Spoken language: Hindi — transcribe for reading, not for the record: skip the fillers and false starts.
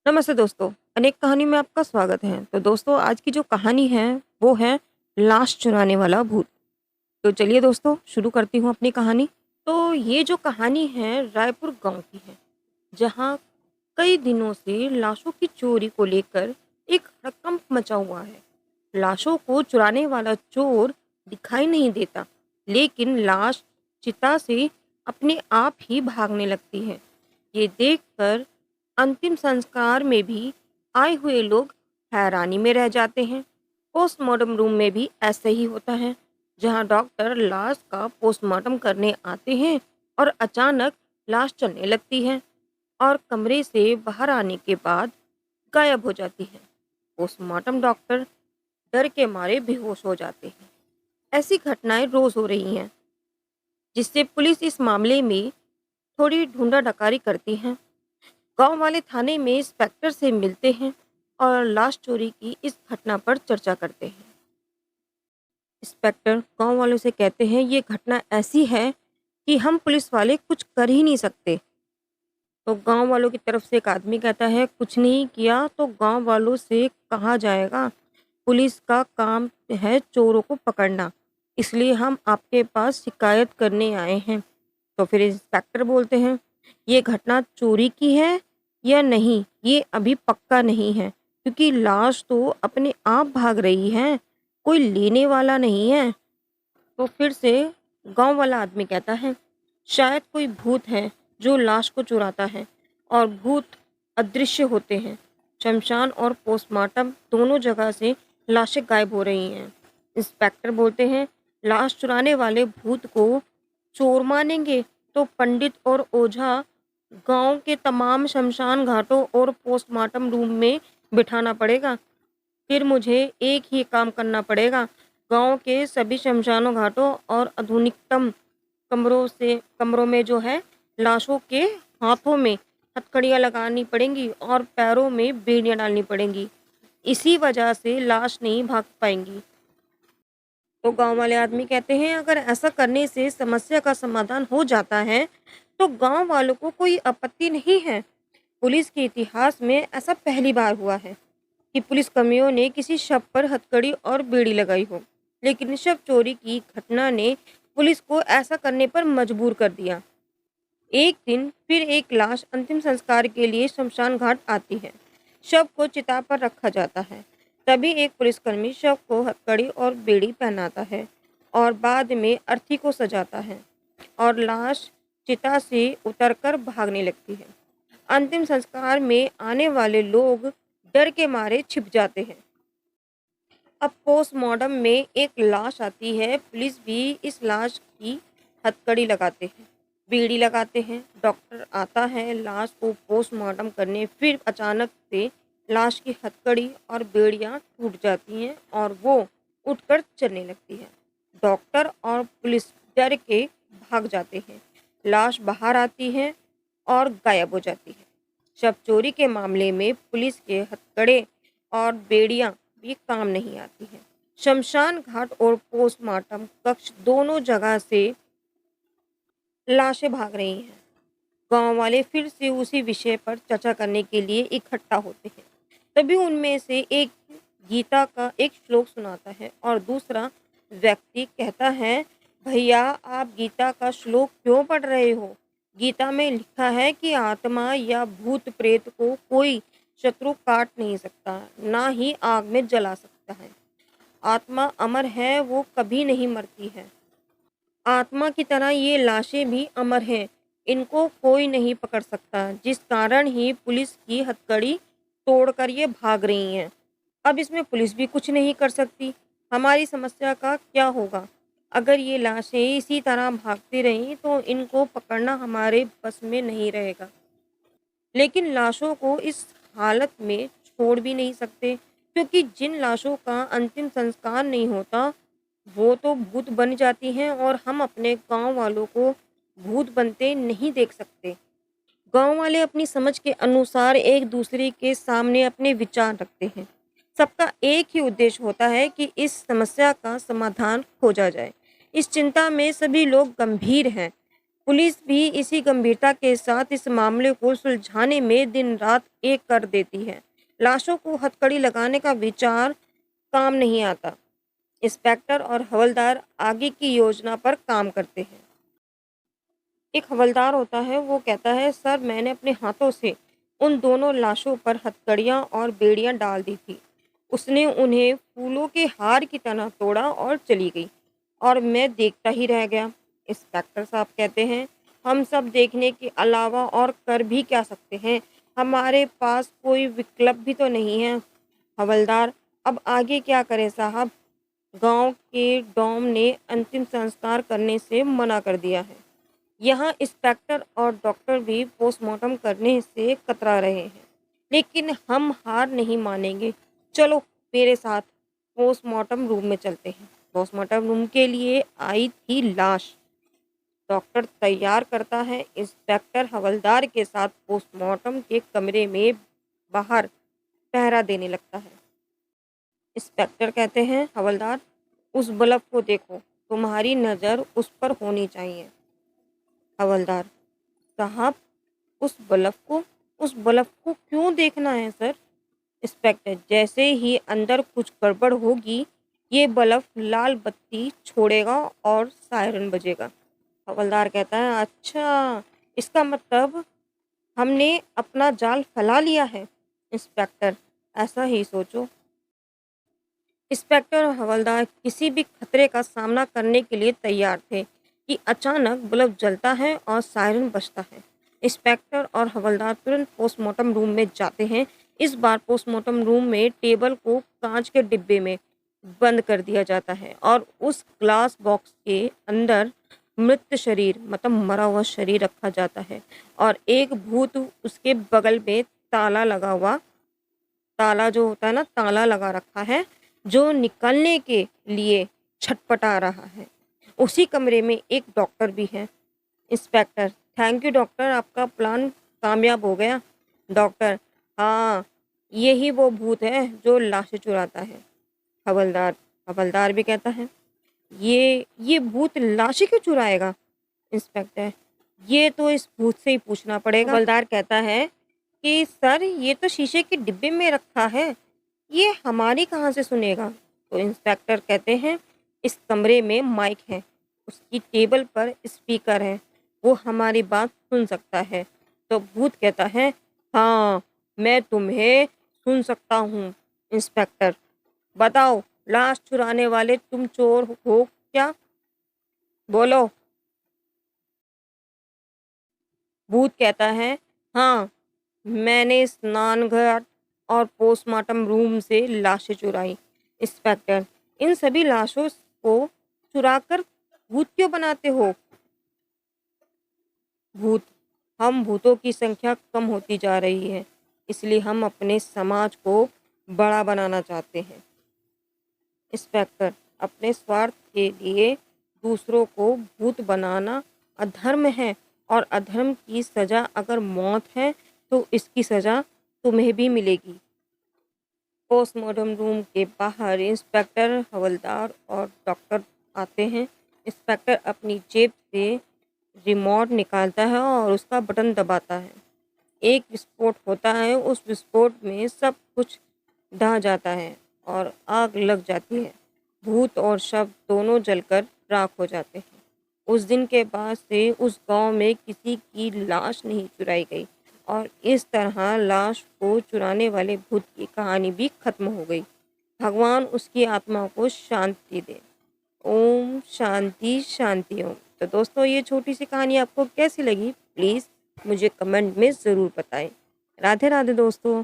नमस्ते दोस्तों, अनेक कहानी में आपका स्वागत है। तो दोस्तों आज की जो कहानी है वो है लाश चुराने वाला भूत। तो चलिए दोस्तों शुरू करती हूँ अपनी कहानी। तो ये जो कहानी है रायपुर गांव की है, जहाँ कई दिनों से लाशों की चोरी को लेकर एक हड़कंप मचा हुआ है। लाशों को चुराने वाला चोर दिखाई नहीं देता, लेकिन लाश चिता से अपने आप ही भागने लगती है। ये देखकर अंतिम संस्कार में भी आए हुए लोग हैरानी में रह जाते हैं। पोस्टमार्टम रूम में भी ऐसे ही होता है, जहां डॉक्टर लाश का पोस्टमार्टम करने आते हैं और अचानक लाश चलने लगती है और कमरे से बाहर आने के बाद गायब हो जाती है। पोस्टमार्टम डॉक्टर डर के मारे बेहोश हो जाते हैं। ऐसी घटनाएं रोज हो रही हैं, जिससे पुलिस इस मामले में थोड़ी ढूंढा डकारी करती है। गांव वाले थाने में इंस्पेक्टर से मिलते हैं और लाश चोरी की इस घटना पर चर्चा करते हैं। इंस्पेक्टर गांव वालों से कहते हैं ये घटना ऐसी है कि हम पुलिस वाले कुछ कर ही नहीं सकते। तो गांव वालों की तरफ से एक आदमी कहता है कुछ नहीं किया तो गांव वालों से कहा जाएगा, पुलिस का काम है चोरों को पकड़ना, इसलिए हम आपके पास शिकायत करने आए हैं। तो फिर इंस्पेक्टर बोलते हैं ये घटना चोरी की है या नहीं ये अभी पक्का नहीं है, क्योंकि लाश तो अपने आप भाग रही है, कोई लेने वाला नहीं है। तो फिर से गांव वाला आदमी कहता है शायद कोई भूत है जो लाश को चुराता है, और भूत अदृश्य होते हैं। शमशान और पोस्टमार्टम दोनों जगह से लाशें गायब हो रही हैं। इंस्पेक्टर बोलते हैं लाश चुराने वाले भूत को चोर मानेंगे तो पंडित और ओझा गांव के तमाम शमशान घाटों और पोस्टमार्टम रूम में बिठाना पड़ेगा। फिर मुझे एक ही काम करना पड़ेगा, गांव के सभी शमशानों घाटों और आधुनिकतम कमरों में जो है लाशों के हाथों में हथकड़ियाँ लगानी पड़ेंगी और पैरों में बेड़ियाँ डालनी पड़ेंगी। इसी वजह से लाश नहीं भाग पाएंगी। तो गांव वाले आदमी कहते हैं अगर ऐसा करने से समस्या का समाधान हो जाता है तो गांव वालों को कोई आपत्ति नहीं है। पुलिस के इतिहास में ऐसा पहली बार हुआ है कि पुलिस कर्मियों ने किसी शव पर हथकड़ी और बेड़ी लगाई हो, लेकिन शव चोरी की घटना ने पुलिस को ऐसा करने पर मजबूर कर दिया। एक दिन फिर एक लाश अंतिम संस्कार के लिए शमशान घाट आती है। शव को चिता पर रखा जाता है। तभी एक पुलिसकर्मी शव को हथकड़ी और बेड़ी पहनाता है और बाद में अर्थी को सजाता है और लाश चिता से उतरकर भागने लगती है। अंतिम संस्कार में आने वाले लोग डर के मारे छिप जाते हैं। अब पोस्टमार्टम में एक लाश आती है, पुलिस भी इस लाश की हथकड़ी लगाते हैं, बेड़ी लगाते हैं। डॉक्टर आता है लाश को पोस्टमार्टम करने, फिर अचानक से लाश की हथकड़ी और बेड़ियां टूट जाती हैं और वो उठकर चलने लगती है। डॉक्टर और पुलिस डर के भाग जाते हैं। लाश बाहर आती है और गायब हो जाती है। शव चोरी के मामले में पुलिस के हथकड़े और बेड़ियां भी काम नहीं आती हैं। शमशान घाट और पोस्टमार्टम कक्ष दोनों जगह से लाशें भाग रही हैं। गांव वाले फिर से उसी विषय पर चर्चा करने के लिए इकट्ठा होते हैं। तभी उनमें से एक गीता का एक श्लोक सुनाता है और दूसरा व्यक्ति कहता है भैया आप गीता का श्लोक क्यों पढ़ रहे हो? गीता में लिखा है कि आत्मा या भूत प्रेत को कोई शत्रु काट नहीं सकता, ना ही आग में जला सकता है। आत्मा अमर है, वो कभी नहीं मरती है। आत्मा की तरह ये लाशें भी अमर हैं, इनको कोई नहीं पकड़ सकता, जिस कारण ही पुलिस की हथकड़ी तोड़कर ये भाग रही हैं। अब इसमें पुलिस भी कुछ नहीं कर सकती। हमारी समस्या का क्या होगा? अगर ये लाशें इसी तरह भागती रहीं तो इनको पकड़ना हमारे बस में नहीं रहेगा। लेकिन लाशों को इस हालत में छोड़ भी नहीं सकते, क्योंकि जिन लाशों का अंतिम संस्कार नहीं होता वो तो भूत बन जाती हैं और हम अपने गांव वालों को भूत बनते नहीं देख सकते। गांव वाले अपनी समझ के अनुसार एक दूसरे के सामने अपने विचार रखते हैं। सबका एक ही उद्देश्य होता है कि इस समस्या का समाधान खोजा जाए। इस चिंता में सभी लोग गंभीर हैं। पुलिस भी इसी गंभीरता के साथ इस मामले को सुलझाने में दिन रात एक कर देती है। लाशों को हथकड़ी लगाने का विचार काम नहीं आता। इंस्पेक्टर और हवलदार आगे की योजना पर काम करते हैं। एक हवलदार होता है, वो कहता है, सर मैंने अपने हाथों से उन दोनों लाशों पर हथकड़ियाँ और बेड़ियाँ डाल दी थी। उसने उन्हें फूलों के हार की तरह तोड़ा और चली गई और मैं देखता ही रह गया। इंस्पेक्टर साहब कहते हैं, हम सब देखने के अलावा और कर भी क्या सकते हैं, हमारे पास कोई विकल्प भी तो नहीं है। हवलदार, अब आगे क्या करें साहब? गांव के डॉम ने अंतिम संस्कार करने से मना कर दिया है। यहाँ इंस्पेक्टर और डॉक्टर भी पोस्टमार्टम करने से कतरा रहे हैं, लेकिन हम हार नहीं मानेंगे। चलो मेरे साथ पोस्टमार्टम रूम में चलते हैं। पोस्टमार्टम रूम के लिए आई थी लाश। डॉक्टर तैयार करता है। इंस्पेक्टर हवलदार के साथ पोस्टमार्टम के कमरे में बाहर पहरा देने लगता है। इंस्पेक्टर कहते हैं, हवलदार उस बल्ब को देखो, तुम्हारी नज़र उस पर होनी चाहिए। हवलदार साहब, उस बल्ब को क्यों देखना है सर? इंस्पेक्टर, जैसे ही अंदर कुछ गड़बड़ होगी ये बल्ब लाल बत्ती छोड़ेगा और सायरन बजेगा। हवलदार कहता है, अच्छा, इसका मतलब हमने अपना जाल फैला लिया है। इंस्पेक्टर, ऐसा ही सोचो। इंस्पेक्टर और हवलदार किसी भी खतरे का सामना करने के लिए तैयार थे कि अचानक बल्ब जलता है और सायरन बजता है। इंस्पेक्टर और हवलदार तुरंत पोस्टमार्टम रूम में जाते हैं। इस बार पोस्टमार्टम रूम में टेबल को कांच के डिब्बे में बंद कर दिया जाता है और उस ग्लास बॉक्स के अंदर मृत शरीर, मतलब मरा हुआ शरीर रखा जाता है और एक भूत उसके बगल में ताला जो होता है ना, ताला लगा रखा है, जो निकलने के लिए छटपटा रहा है। उसी कमरे में एक डॉक्टर भी है। इंस्पेक्टर, थैंक यू डॉक्टर, आपका प्लान कामयाब हो गया। डॉक्टर, हाँ, यही वो भूत है जो लाशें चुराता है। हवलदार भी कहता है, ये भूत लाशें क्यों चुराएगा? इंस्पेक्टर, ये तो इस भूत से ही पूछना पड़ेगा। हवलदार कहता है कि सर ये तो शीशे के डिब्बे में रखा है, ये हमारी कहाँ से सुनेगा? तो इंस्पेक्टर कहते हैं, इस कमरे में माइक है, उसकी टेबल पर स्पीकर है, वो हमारी बात सुन सकता है। तो भूत कहता है, हाँ, मैं तुम्हें सुन सकता हूँ। इंस्पेक्टर, बताओ, लाश चुराने वाले तुम चोर हो क्या? बोलो। भूत कहता है, हाँ, मैंने स्नानघाट और पोस्टमार्टम रूम से लाशें चुराई। इंस्पेक्टर, इन सभी लाशों को चुराकर भूत क्यों बनाते हो? भूत, हम भूतों की संख्या कम होती जा रही है, इसलिए हम अपने समाज को बड़ा बनाना चाहते हैं। इंस्पेक्टर, अपने स्वार्थ के लिए दूसरों को भूत बनाना अधर्म है और अधर्म की सजा अगर मौत है तो इसकी सजा तुम्हें भी मिलेगी। पोस्टमार्टम रूम के बाहर इंस्पेक्टर, हवलदार और डॉक्टर आते हैं। इंस्पेक्टर अपनी जेब से रिमोट निकालता है और उसका बटन दबाता है। एक विस्फोट होता है, उस विस्फोट में सब कुछ ढह जाता है और आग लग जाती है। भूत और शव दोनों जलकर राख हो जाते हैं। उस दिन के बाद से उस गांव में किसी की लाश नहीं चुराई गई और इस तरह लाश को चुराने वाले भूत की कहानी भी खत्म हो गई। भगवान उसकी आत्मा को शांति दे। ओम शांति शांति ओम। तो दोस्तों, ये छोटी सी कहानी आपको कैसी लगी, प्लीज़ मुझे कमेंट में ज़रूर बताएं। राधे राधे दोस्तों।